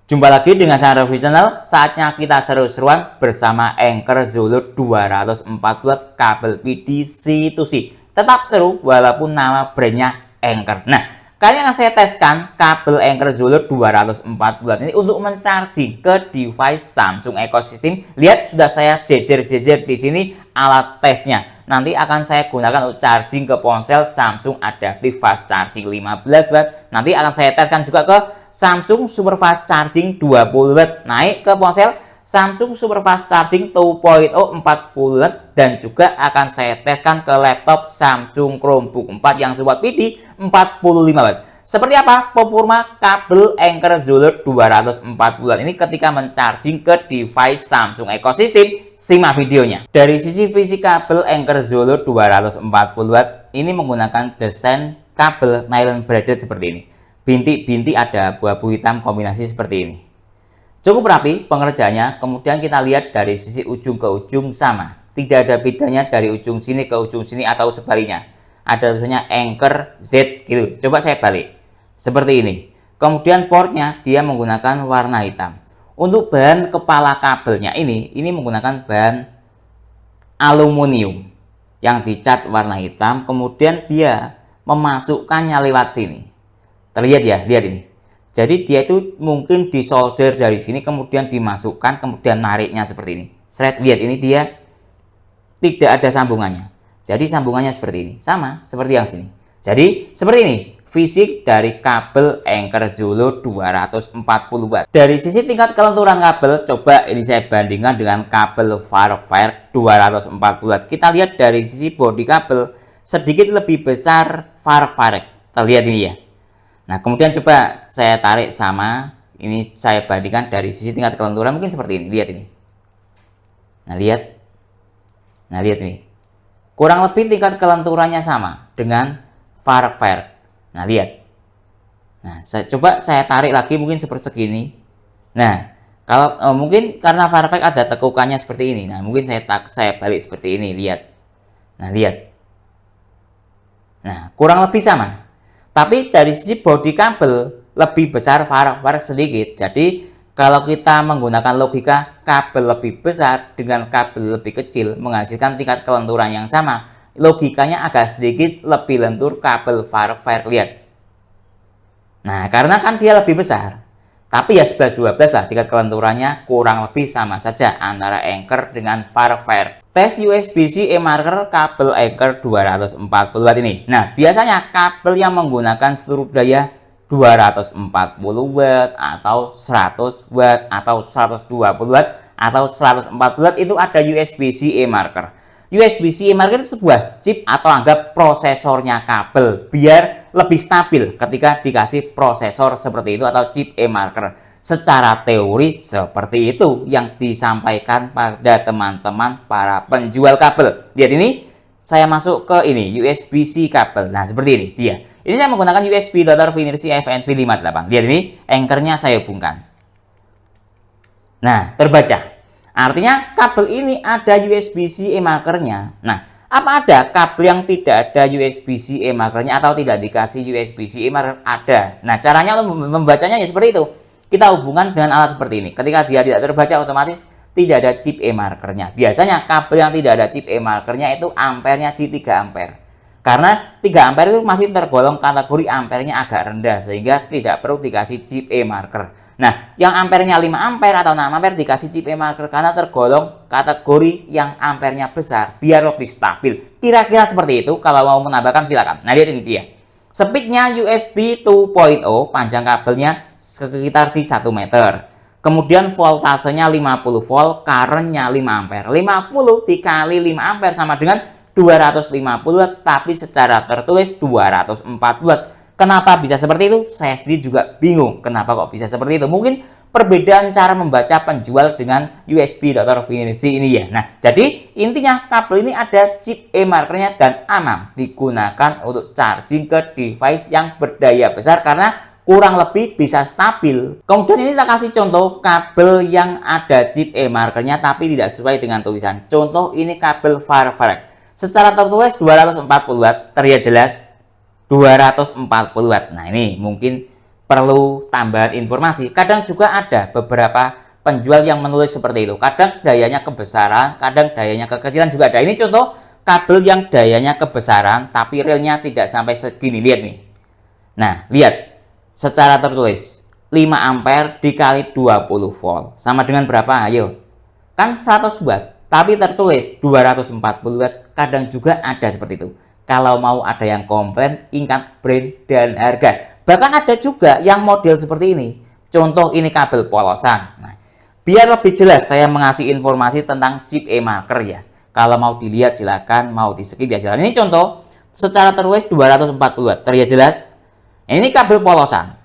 Jumpa lagi dengan saya Review Channel. Saatnya kita seru-seruan bersama Anker Zolo 240 watt kabel PD C2C. Tetap seru walaupun nama brandnya Anker. Nah, kali ini akan saya teskan kabel Anker Zolo 240 watt ini untuk mencharging ke device Samsung Ecosystem. Lihat, sudah saya jejer-jejer di sini alat tesnya. Nanti akan saya gunakan untuk charging ke ponsel Samsung Adaptive Fast Charging 15 watt. Nanti akan saya teskan juga ke Samsung Super Fast Charging 20 watt. Naik ke ponsel Samsung Super Fast Charging 2.0 40 watt. Dan juga akan saya teskan ke laptop Samsung Chromebook 4 yang support PD 45 watt. Seperti apa performa kabel Anker Zolo 240 watt ini ketika mencharging ke device Samsung Ecosystem? Simak videonya. Dari sisi fisik kabel Anker Zolo 240 watt ini menggunakan desain kabel nylon braided seperti ini. Bintik-bintik ada abu-abu hitam kombinasi seperti ini. Cukup rapi pengerjaannya. Kemudian kita lihat dari sisi ujung ke ujung sama. Tidak ada bedanya dari ujung sini ke ujung sini atau sebaliknya. Ada tulisannya Anker Z gitu. Coba saya balik. Seperti ini. Kemudian portnya dia menggunakan warna hitam. Untuk bahan kepala kabelnya ini menggunakan bahan aluminium yang dicat warna hitam. Kemudian dia memasukkannya lewat sini. Terlihat ya, lihat ini. Jadi dia itu mungkin disolder dari sini, kemudian dimasukkan, kemudian nariknya seperti ini. Seret, lihat ini dia tidak ada sambungannya. Jadi sambungannya seperti ini, sama seperti yang sini. Jadi seperti ini fisik dari kabel Anker Zolo 240 watt. Dari sisi tingkat kelenturan kabel, coba ini saya bandingkan dengan kabel Farfire 240 watt. Kita lihat dari sisi bodi kabel sedikit lebih besar Farfire. Terlihat ini ya. Nah, kemudian coba saya tarik sama, ini saya bandingkan dari sisi tingkat kelenturan mungkin seperti ini. Lihat ini. Nah, lihat. Nah, lihat ini. Kurang lebih tingkat kelenturannya sama dengan Farfire. Nah, lihat. Nah, coba saya tarik lagi mungkin seperti segini. Nah, kalau mungkin karena Farfire ada tekukannya seperti ini. Nah, mungkin saya balik seperti ini, lihat. Nah, lihat. Nah, kurang lebih sama. Tapi dari sisi bodi kabel lebih besar Farfire sedikit. Jadi kalau kita menggunakan logika kabel lebih besar dengan kabel lebih kecil menghasilkan tingkat kelenturan yang sama, logikanya agak sedikit lebih lentur kabel Farfire. Lihat. Nah, karena kan dia lebih besar, tapi ya 11-12 lah tingkat kelenturannya, kurang lebih sama saja antara Anker dengan Farfire. Tes USB-C e-marker kabel Anker 240 watt ini. Nah, biasanya kabel yang menggunakan seluruh daya 240 watt atau 100 watt atau 120 watt atau 140 watt itu ada USB-C e-marker. USB-C e-marker itu sebuah chip atau anggap prosesornya kabel biar lebih stabil ketika dikasih prosesor seperti itu atau chip e-marker. Secara teori seperti itu yang disampaikan pada teman-teman para penjual kabel. Lihat ini, saya masuk ke ini USB-C kabel. Nah, seperti ini dia. Ini saya menggunakan USB Dr. Finersi FNP58. Lihat ini, Ankernya saya hubungkan. Nah, terbaca. Artinya kabel ini ada USB-C e-markernya. Nah, apa ada kabel yang tidak ada USB-C e-markernya atau tidak dikasih USB-C e-marker? Ada. Nah, caranya untuk membacanya ya seperti itu. Kita hubungkan dengan alat seperti ini. Ketika dia tidak terbaca, otomatis tidak ada chip e-markernya. Biasanya kabel yang tidak ada chip e-markernya itu ampernya di 3 ampere. Karena 3 ampere itu masih tergolong kategori ampernya agak rendah, sehingga tidak perlu dikasih chip e-marker. Nah, yang ampernya 5 ampere atau 6 ampere dikasih chip e-marker karena tergolong kategori yang ampernya besar, biar lebih stabil. Kira-kira seperti itu. Kalau mau menambahkan silakan. Nah, lihat ini dia. Speednya USB 2.0, panjang kabelnya sekitar di 1 meter. Kemudian voltasenya 50 volt, currentnya 5 ampere. 50 dikali 5 ampere sama dengan 250 watt, tapi secara tertulis 204 watt. Kenapa bisa seperti itu? Saya sendiri juga bingung kenapa kok bisa seperti itu. Mungkin perbedaan cara membaca penjual dengan USB Dr. Finersi ini ya. Nah, jadi intinya kabel ini ada chip e-markernya dan aman digunakan untuk charging ke device yang berdaya besar karena kurang lebih bisa stabil. Kemudian ini kita kasih contoh kabel yang ada chip e-markernya tapi tidak sesuai dengan tulisan. Contoh ini kabel Farfire. Secara tertulis 240 watt, terlihat jelas 240 watt. Nah, ini mungkin perlu tambahan informasi. Kadang juga ada beberapa penjual yang menulis seperti itu. Kadang dayanya kebesaran, kadang dayanya kekecilan juga ada. Ini contoh kabel yang dayanya kebesaran tapi realnya tidak sampai segini. Lihat nih. Nah, lihat secara tertulis 5 ampere dikali 20 volt sama dengan berapa? Ayo. Kan 100 watt, tapi tertulis 240 watt. Kadang juga ada seperti itu. Kalau mau ada yang komplain, ingat brand dan harga. Bahkan ada juga yang model seperti ini. Contoh ini kabel polosan. Nah, biar lebih jelas saya mengasih informasi tentang chip e-marker ya. Kalau mau dilihat silakan, mau di skip ya silakan. Ini contoh secara tertulis 240 watt. Terlihat jelas? Ini kabel polosan.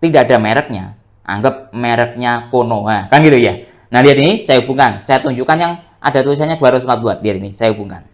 Tidak ada mereknya. Anggap mereknya Konoha. Kan gitu ya. Nah, lihat ini saya hubungkan. Saya tunjukkan yang ada tulisannya 240 watt. Lihat ini saya hubungkan.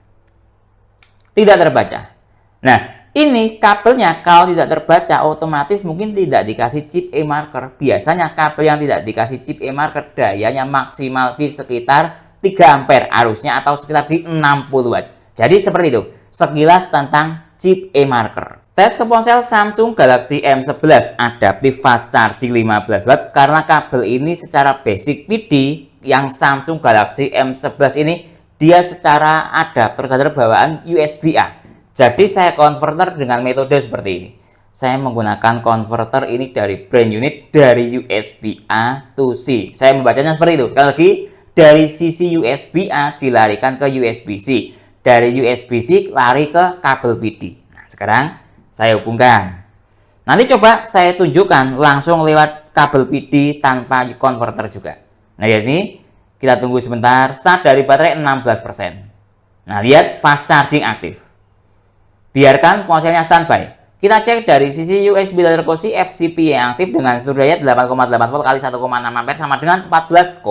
Tidak terbaca. Nah, ini kabelnya kalau tidak terbaca otomatis mungkin tidak dikasih chip e-marker. Biasanya kabel yang tidak dikasih chip e-marker dayanya maksimal di sekitar 3 ampere arusnya atau sekitar di 60 watt. Jadi seperti itu. Sekilas tentang chip e-marker. Tes ke ponsel Samsung Galaxy M11 adaptif fast charging 15 watt karena kabel ini secara basic PD yang Samsung Galaxy M11 ini dia secara adapter charger bawaan USB-A. Jadi saya konverter dengan metode seperti ini. Saya menggunakan konverter ini dari brand unit dari USB-A to C. Saya membacanya seperti itu. Sekali lagi, dari sisi USB-A dilarikan ke USB-C. Dari USB-C lari ke kabel PD. Nah, sekarang saya hubungkan. Nanti coba saya tunjukkan langsung lewat kabel PD tanpa konverter juga. Nah, ini kita tunggu sebentar. Start dari baterai 16%. Nah, lihat fast charging aktif. Biarkan ponselnya standby. Kita cek dari sisi USB Type-C FCP yang aktif dengan seluruh daya 8,8 volt kali 1,6 ampere sama dengan 14,2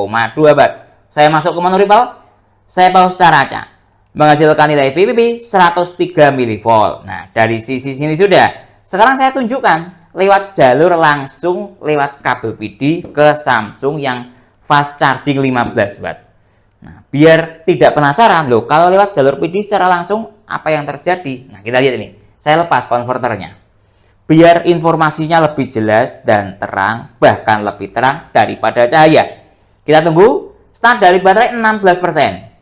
watt. Saya masuk ke menu Ripple. Saya pause secara acak. Menghasilkan nilai VPP 103 mV. Nah, dari sisi sini sudah. Sekarang saya tunjukkan lewat jalur langsung lewat kabel PD ke Samsung yang fast charging 15 watt. Nah, biar tidak penasaran loh, kalau lewat jalur PD secara langsung apa yang terjadi? Nah, kita lihat ini. Saya lepas konverternya. Biar informasinya lebih jelas dan terang, bahkan lebih terang daripada cahaya. Kita tunggu. Start dari baterai 16%.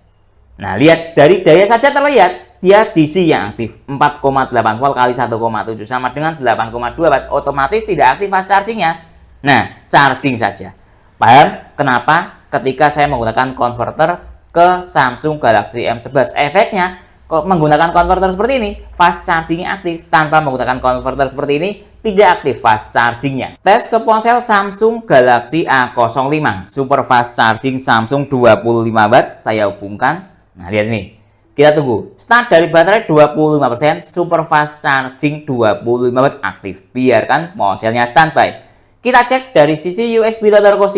Nah, lihat dari daya saja terlihat dia DC yang aktif 4,8 volt kali 1,7 sama dengan 8,2 watt. Otomatis tidak aktif fast chargingnya. Nah, charging saja. Paham kenapa ketika saya menggunakan konverter ke Samsung Galaxy M11 efeknya kok menggunakan konverter seperti ini fast chargingnya aktif, tanpa menggunakan konverter seperti ini tidak aktif fast chargingnya. Tes ke ponsel Samsung Galaxy A05 super fast charging Samsung 25 watt saya hubungkan. Nah, lihat ini. Kita tunggu. Start dari baterai 25%, super fast charging 25 watt aktif. Biarkan ponselnya standby. Kita cek dari sisi USB Type-C,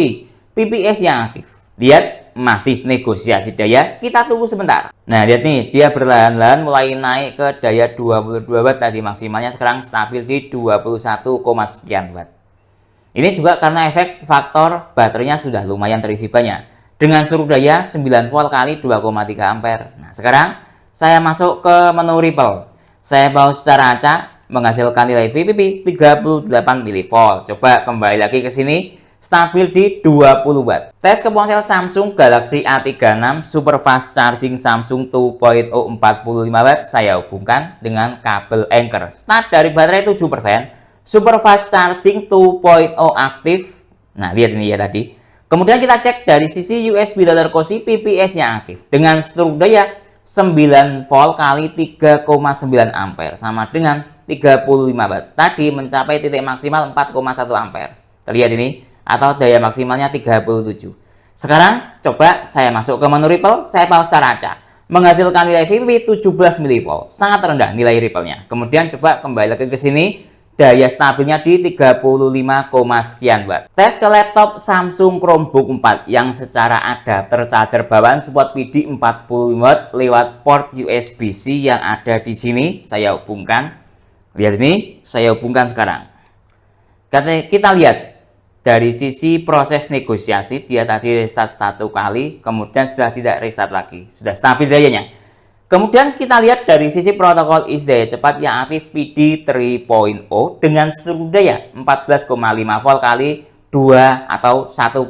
PPS yang aktif. Lihat, masih negosiasi daya. Kita tunggu sebentar. Nah, lihat nih, dia perlahan-lahan mulai naik ke daya 22 watt tadi maksimalnya, sekarang stabil di 21, sekian watt. Ini juga karena efek faktor baterainya sudah lumayan terisi banyak. Dengan seluruh daya 9 volt kali 2,3 ampere. Nah, sekarang saya masuk ke menu Ripple. Saya pause secara acak, menghasilkan nilai VPP 38 mV. Coba kembali lagi ke sini, stabil di 20 watt. Tes ke ponsel Samsung Galaxy A36 super fast charging Samsung 2.0 45 watt saya hubungkan dengan kabel Anker. Start dari baterai 7%, super fast charging 2.0 aktif. Nah, lihat ini ya tadi. Kemudian kita cek dari sisi USB Type-C PPS yang aktif dengan seluruh daya 9 volt kali 3,9 ampere sama dengan 35 watt. Tadi mencapai titik maksimal 4,1 ampere. Terlihat ini atau daya maksimalnya 37. Sekarang coba saya masuk ke menu Ripple, saya pause secara acak. Menghasilkan nilai VPP 17 mV. Sangat rendah nilai Ripple-nya. Kemudian coba kembali lagi ke sini. Daya stabilnya di 35, sekian watt. Tes ke laptop Samsung Chromebook 4 yang secara adapter charger bawaan support PD 45 watt lewat port USB-C yang ada di sini. Saya hubungkan. Lihat ini, saya hubungkan sekarang. Kita lihat dari sisi proses negosiasi, dia tadi restart 1 kali, kemudian sudah tidak restart lagi, sudah stabil dayanya. Kemudian kita lihat dari sisi protokol isi daya cepat yang aktif PD 3.0 dengan struktur daya 14,5 volt kali 2 atau 1,9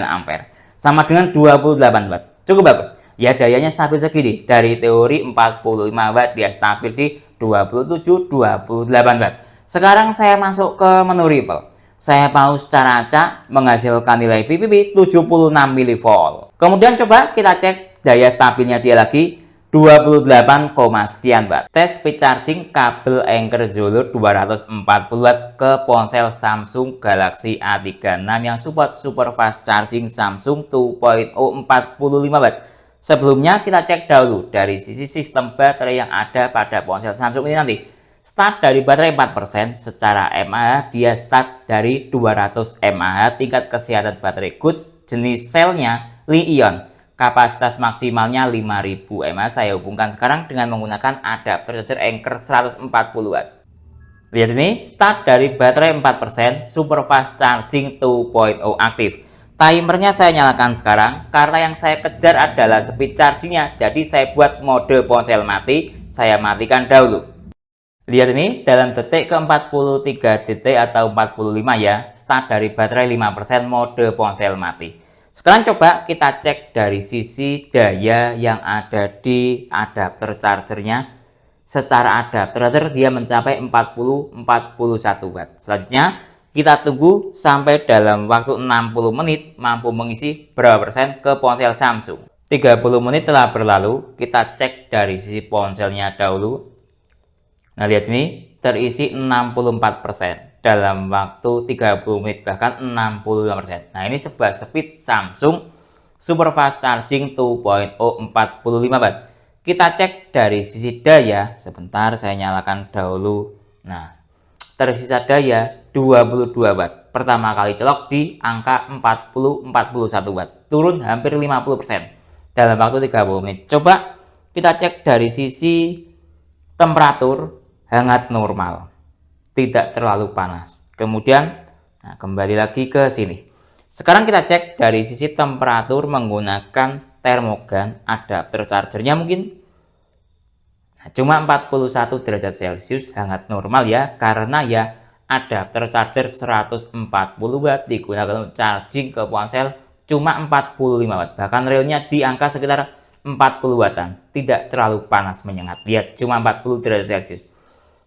ampere. Sama dengan 28 watt. Cukup bagus. Ya, dayanya stabil segini. Dari teori 45 watt dia stabil di 27-28 watt. Sekarang saya masuk ke menu Ripple. Saya mau secara acak menghasilkan nilai VPP 76 mV. Kemudian coba kita cek daya stabilnya dia lagi 28, sekian watt. Tes speed charging kabel Anker Zolo 240 watt ke ponsel Samsung Galaxy A36 yang support super fast charging Samsung 2.0 45 watt. Sebelumnya kita cek dahulu dari sisi sistem baterai yang ada pada ponsel Samsung ini nanti. Start dari baterai 4%, secara mAh dia start dari 200 mAh, tingkat kesehatan baterai good, jenis selnya Li-ion. Kapasitas maksimalnya 5000 mAh. Saya hubungkan sekarang dengan menggunakan adapter charger Anker 140 watt. Lihat ini, start dari baterai 4%, super fast charging 2.0 aktif. Timernya saya nyalakan sekarang karena yang saya kejar adalah speed chargingnya. Jadi saya buat mode ponsel mati, saya matikan dahulu. Lihat ini, dalam detik ke 43 detik atau 45 ya, start dari baterai 5% mode ponsel mati. Sekarang coba kita cek dari sisi daya yang ada di adapter chargernya. Secara adapter charger dia mencapai 40-41 watt. Selanjutnya kita tunggu sampai dalam waktu 60 menit mampu mengisi berapa persen ke ponsel Samsung. 30 menit telah berlalu, kita cek dari sisi ponselnya dahulu. Nah, lihat ini terisi 64%. Dalam waktu 30 menit, bahkan 65%. Nah, ini sebuah speed Samsung super fast charging 2.0 45 watt. Kita cek dari sisi daya, sebentar saya nyalakan dahulu. Nah, tersisa daya 22 watt. Pertama kali colok di angka 40-41 watt, turun hampir 50% dalam waktu 30 menit. Coba kita cek dari sisi temperatur, hangat normal, tidak terlalu panas. Kemudian kembali lagi ke sini. Sekarang kita cek dari sisi temperatur menggunakan termogan adapter chargernya mungkin cuma 41 derajat Celcius, hangat normal ya, karena ya adapter charger 140 watt digunakan untuk charging ke ponsel cuma 45 watt, bahkan realnya di angka sekitar 40 wattan, tidak terlalu panas menyengat. Lihat, cuma 40 derajat Celcius.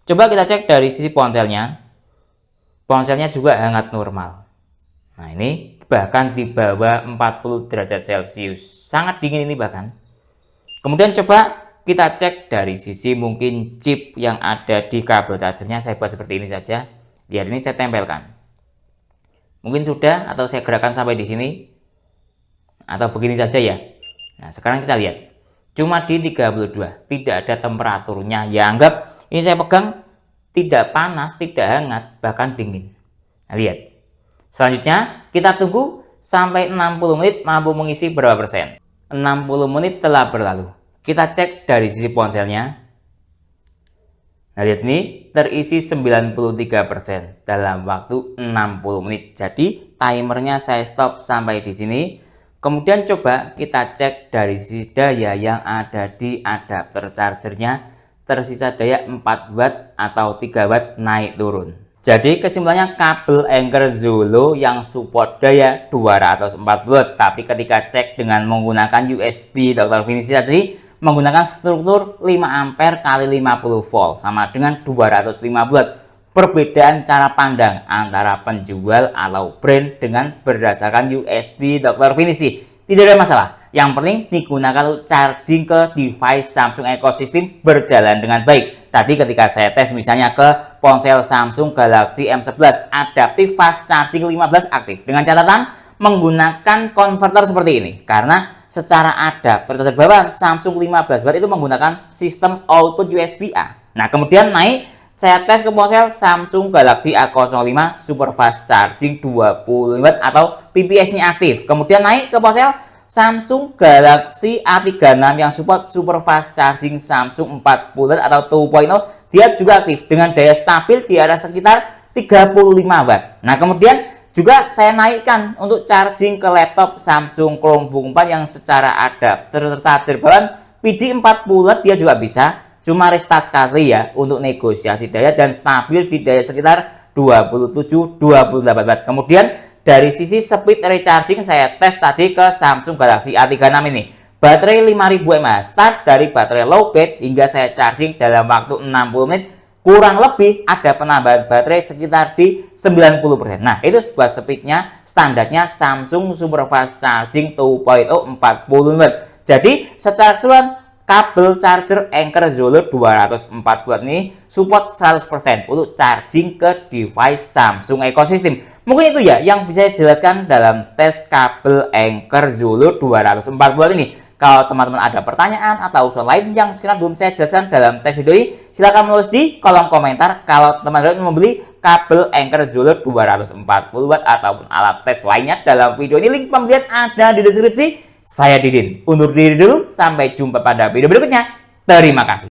Coba kita cek dari sisi ponselnya. Ponselnya juga hangat normal. Nah, ini bahkan di bawah 40 derajat Celcius. Sangat dingin ini bahkan. Kemudian coba kita cek dari sisi mungkin chip yang ada di kabel chargernya. Saya buat seperti ini saja. Lihat, ini saya tempelkan. Mungkin sudah, atau saya gerakkan sampai di sini. Atau begini saja ya. Nah, sekarang kita lihat. Cuma di 32, tidak ada temperaturnya. Ya, anggap ini saya pegang tidak panas, tidak hangat, bahkan dingin. Nah, lihat. Selanjutnya kita tunggu sampai 60 menit mampu mengisi berapa persen. 60 menit telah berlalu. Kita cek dari sisi ponselnya. Nah, lihat ini terisi 93% dalam waktu 60 menit. Jadi timernya saya stop sampai di sini. Kemudian coba kita cek dari sisi daya yang ada di adapter chargernya. Tersisa daya 4 watt atau 3 watt naik turun. Jadi kesimpulannya kabel Anker Zolo yang support daya 240 watt, tapi ketika cek dengan menggunakan USB Dr. Finisi tadi menggunakan struktur 5 ampere kali 50 volt sama dengan 250 watt. Perbedaan cara pandang antara penjual atau brand dengan berdasarkan USB Dr. Finisi. Tidak ada masalah. Yang penting digunakan untuk charging ke device Samsung ekosistem berjalan dengan baik. Tadi ketika saya tes misalnya ke ponsel Samsung Galaxy M11 adaptif fast charging 15 aktif. Dengan catatan menggunakan konverter seperti ini. Karena secara adapter charger bawaan Samsung 15 watt itu menggunakan sistem output USB-A. Nah, kemudian naik saya tes ke ponsel Samsung Galaxy A05 super fast charging 20 watt atau PPS-nya aktif. Kemudian naik ke ponsel Samsung Galaxy A36 yang support super fast charging Samsung 40 watt atau 2.0, dia juga aktif dengan daya stabil di area sekitar 35 watt. Nah, kemudian juga saya naikkan untuk charging ke laptop Samsung Chromebook 4 yang secara adapter charger bawaan PD 40 watt dia juga bisa, cuma restart sekali ya untuk negosiasi daya dan stabil di daya sekitar 27-28 watt. Kemudian dari sisi speed recharging saya tes tadi ke Samsung Galaxy A36 ini. Baterai 5000 mAh start dari baterai low bed hingga saya charging dalam waktu 60 menit, kurang lebih ada penambahan baterai sekitar di 90%. Nah, itu sebuah speednya standarnya Samsung Super Fast Charging 2.0 40 watt. Jadi secara keseluruhan kabel charger Anker Zolo 204 watt ini support 100% untuk charging ke device Samsung ekosistem. Mungkin itu ya yang bisa saya jelaskan dalam tes kabel Anker Zolo 204 watt ini. Kalau teman-teman ada pertanyaan atau usul lain yang sekiranya belum saya jelaskan dalam tes video ini, silahkan menulis di kolom komentar. Kalau teman-teman membeli kabel Anker Zolo 240 watt ataupun alat tes lainnya dalam video ini, link pembelian ada di deskripsi. Saya Didin, undur diri dulu, sampai jumpa pada video berikutnya. Terima kasih.